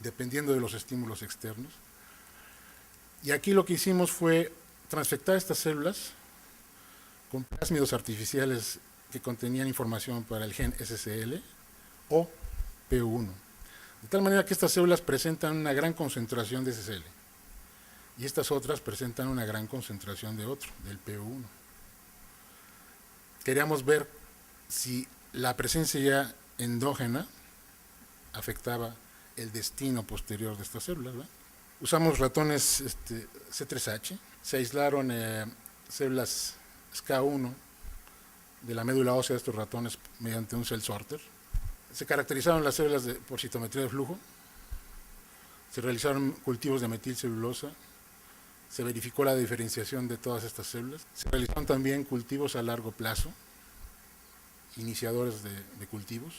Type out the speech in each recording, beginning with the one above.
dependiendo de los estímulos externos. Y aquí lo que hicimos fue transfectar estas células con plásmidos artificiales que contenían información para el gen SCL o PU1. De tal manera que estas células presentan una gran concentración de SCL y estas otras presentan una gran concentración de otro, del PU1. Queríamos ver si la presencia ya endógena afectaba el destino posterior de estas células, ¿verdad? Usamos ratones C3H, se aislaron células SCA1 de la médula ósea de estos ratones mediante un cell sorter. Se caracterizaron las células por citometría de flujo, se realizaron cultivos de metilcelulosa, se verificó la diferenciación de todas estas células, se realizaron también cultivos a largo plazo, iniciadores de cultivos,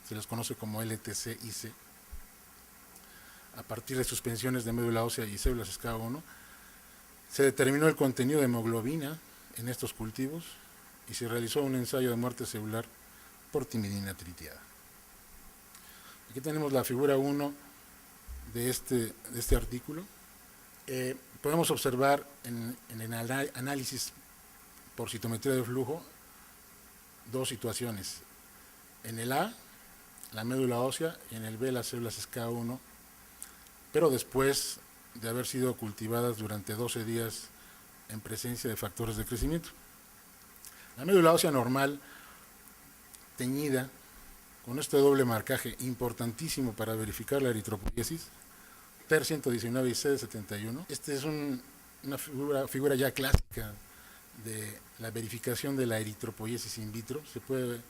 se les conoce como LTC-IC, a partir de suspensiones de médula ósea y células SCA1, se determinó el contenido de hemoglobina en estos cultivos y se realizó un ensayo de muerte celular por timidina tritiada. Aquí tenemos la figura 1 de este artículo. Podemos observar en el análisis por citometría de flujo dos situaciones. En el A, la médula ósea, y en el B, las células SCA1, pero después de haber sido cultivadas durante 12 días en presencia de factores de crecimiento. La médula ósea normal, teñida, con este doble marcaje importantísimo para verificar la eritropoiesis, TER 119 y CD71. Esta es una figura ya clásica de la verificación de la eritropoiesis in vitro. Se puede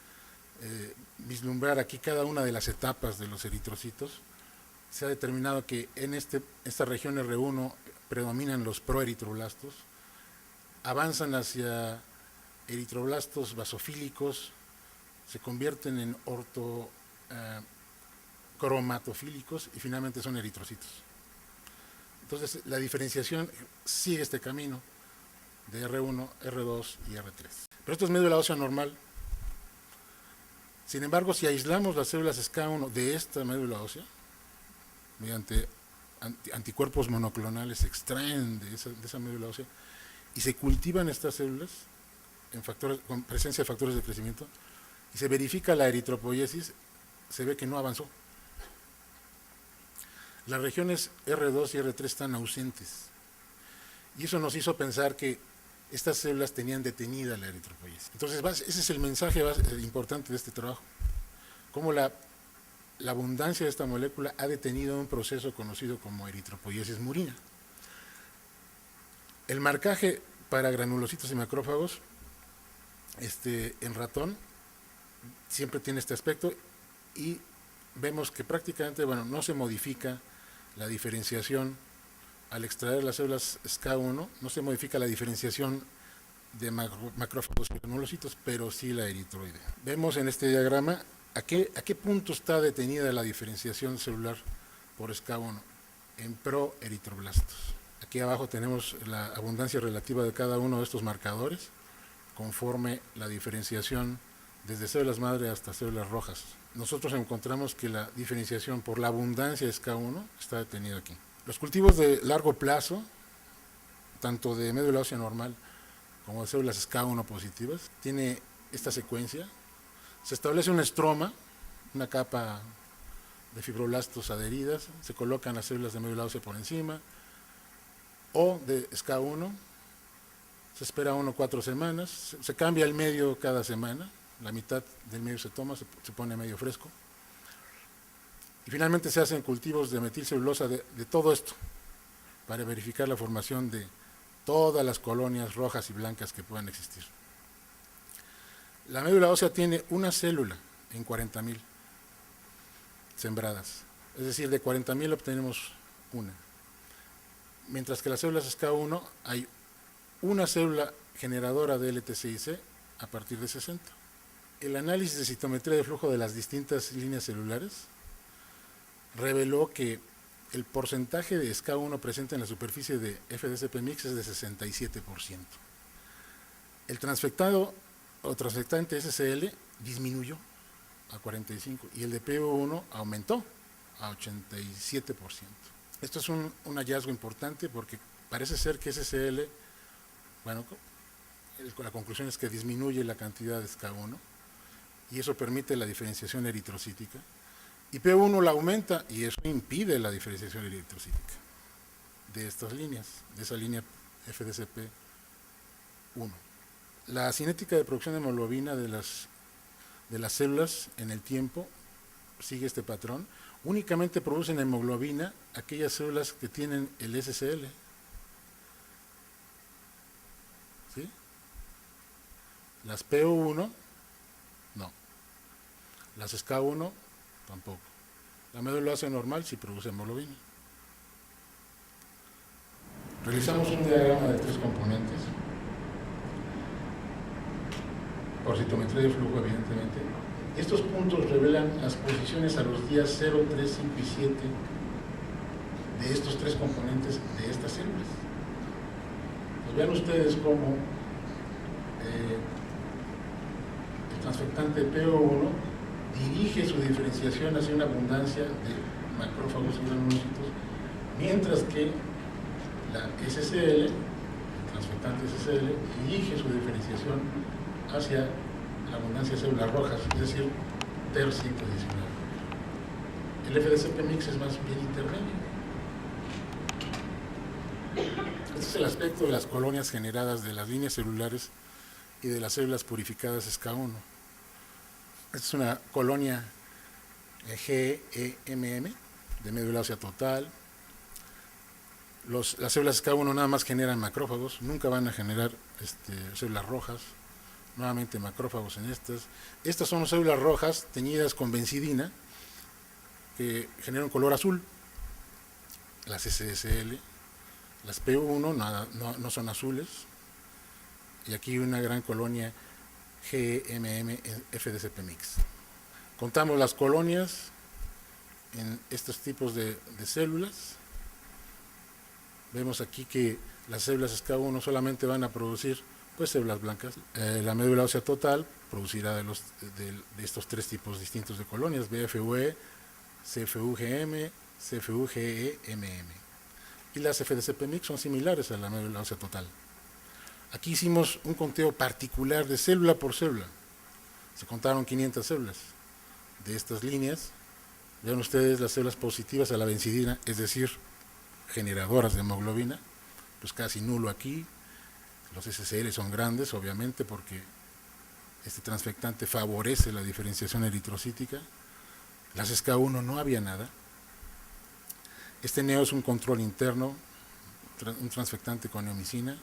vislumbrar aquí cada una de las etapas de los eritrocitos. Se ha determinado que en esta región R1 predominan los proeritroblastos, avanzan hacia eritroblastos basofílicos, se convierten en ortocromatofílicos y finalmente son eritrocitos. Entonces la diferenciación sigue este camino de R1, R2 y R3. Pero esto es médula ósea normal. Sin embargo, si aislamos las células SCA1 de esta médula ósea, mediante anticuerpos monoclonales se extraen de esa médula ósea y se cultivan estas células con presencia de factores de crecimiento y se verifica la eritropoiesis, se ve que no avanzó. Las regiones R2 y R3 están ausentes y eso nos hizo pensar que estas células tenían detenida la eritropoiesis. Entonces ese es el mensaje importante de este trabajo, cómo la abundancia de esta molécula ha detenido un proceso conocido como eritropoiesis murina. El marcaje para granulocitos y macrófagos en ratón siempre tiene este aspecto y vemos que prácticamente no se modifica la diferenciación al extraer las células SCA1, no se modifica la diferenciación de macrófagos y granulocitos, pero sí la eritroide. Vemos en este diagrama ¿a qué punto está detenida la diferenciación celular por SCA1? En proeritroblastos. Aquí abajo tenemos la abundancia relativa de cada uno de estos marcadores conforme la diferenciación desde células madre hasta células rojas. Nosotros encontramos que la diferenciación por la abundancia de SCA1 está detenida aquí. Los cultivos de largo plazo, tanto de médula ósea normal como de células SCA1 positivas, tiene esta secuencia. Se establece un estroma, una capa de fibroblastos adheridas, se colocan las células de médula ósea por encima, o de SCA1, se espera 1 o 4 semanas, se cambia el medio cada semana, la mitad del medio se toma, se pone medio fresco, y finalmente se hacen cultivos de metilcelulosa de todo esto, para verificar la formación de todas las colonias rojas y blancas que puedan existir. La médula ósea tiene una célula en 40.000 sembradas, es decir, de 40.000 obtenemos una. Mientras que las células SCA1 hay una célula generadora de LTC-IC a partir de 60. El análisis de citometría de flujo de las distintas líneas celulares reveló que el porcentaje de SCA1 presente en la superficie de FDCP mix es de 67%. El transfectado o transfectante SCL disminuyó a 45 y el de PO1 aumentó a 87%. Esto es un hallazgo importante porque parece ser que SSL, bueno, la conclusión es que disminuye la cantidad de SCA1 y eso permite la diferenciación eritrocítica, y P1 la aumenta y eso impide la diferenciación eritrocítica de estas líneas, de esa línea FDCP1. La cinética de producción de hemoglobina de las células en el tiempo sigue este patrón. Únicamente producen hemoglobina aquellas células que tienen el SSL. ¿Sí? Las PO1, no. Las SCA1, tampoco. La médula ósea normal sí produce hemoglobina. Realizamos un diagrama de 3 componentes. Por citometría de flujo, evidentemente. Estos puntos revelan las posiciones a los días 0, 3, 5 y 7 de estos 3 componentes de estas células. Pues vean ustedes cómo el transfectante PO1 dirige su diferenciación hacia una abundancia de macrófagos y granulocitos, mientras que la SSL, el transfectante SSL, dirige su diferenciación hacia la abundancia de células rojas, es decir, TER119. El FDCP mix es más bien intermedio. Este es el aspecto de las colonias generadas de las líneas celulares y de las células purificadas SCA1. Esta es una colonia GEMM de médula ósea total. Las células SCA1 nada más generan macrófagos, nunca van a generar células rojas. Nuevamente macrófagos en estas. Estas son células rojas teñidas con bencidina que generan color azul. Las SSL, las PU1 no son azules. Y aquí una gran colonia GMM FDCP mix. Contamos las colonias en estos tipos de células. Vemos aquí que las células SCA1 solamente van a producir pues células blancas. La médula ósea total producirá de estos 3 tipos distintos de colonias: BFUE, CFUGM, CFUGEMM. Y las FDCP mix son similares a la médula ósea total. Aquí hicimos un conteo particular de célula por célula. Se contaron 500 células de estas líneas. Vean ustedes las células positivas a la bencidina, es decir, generadoras de hemoglobina, pues casi nulo aquí. Los SSL son grandes, obviamente, porque este transfectante favorece la diferenciación eritrocítica. Las SCA1 no había nada. Este neo es un control interno, un transfectante con neomicina,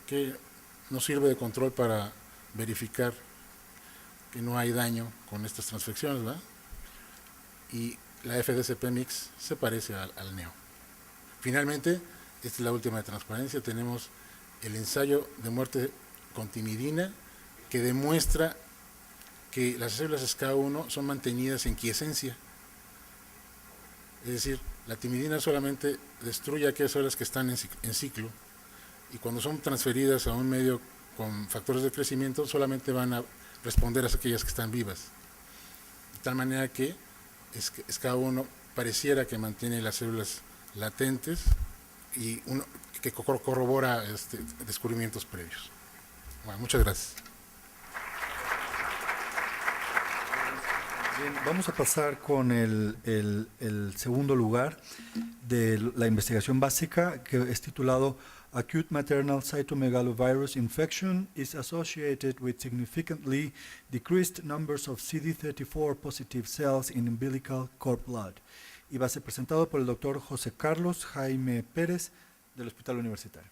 que nos sirve de control para verificar que no hay daño con estas transfecciones, ¿verdad? Y la FDCP mix se parece al neo. Finalmente, esta es la última de transparencia, tenemos el ensayo de muerte con timidina que demuestra que las células SCA1 son mantenidas en quiescencia. Es decir, la timidina solamente destruye aquellas células que están en ciclo, y cuando son transferidas a un medio con factores de crecimiento solamente van a responder a aquellas que están vivas. De tal manera que SCA1 pareciera que mantiene las células latentes y que corrobora descubrimientos previos. Bueno, muchas gracias. Bien, vamos a pasar con el segundo lugar de la investigación básica, que es titulado Acute Maternal Cytomegalovirus Infection is associated with significantly decreased numbers of CD34 positive cells in umbilical cord blood. Y va a ser presentado por el doctor José Carlos Jaime Pérez del Hospital Universitario.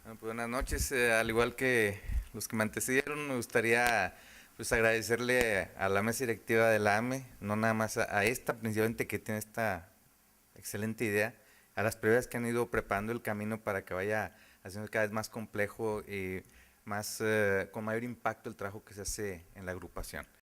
Bueno, pues buenas noches. Al igual que los que me antecedieron, me gustaría pues agradecerle a la mesa directiva de la AME, no nada más a esta, principalmente, que tiene esta excelente idea, a las previas que han ido preparando el camino para que vaya haciendo cada vez más complejo y más con mayor impacto el trabajo que se hace en la agrupación.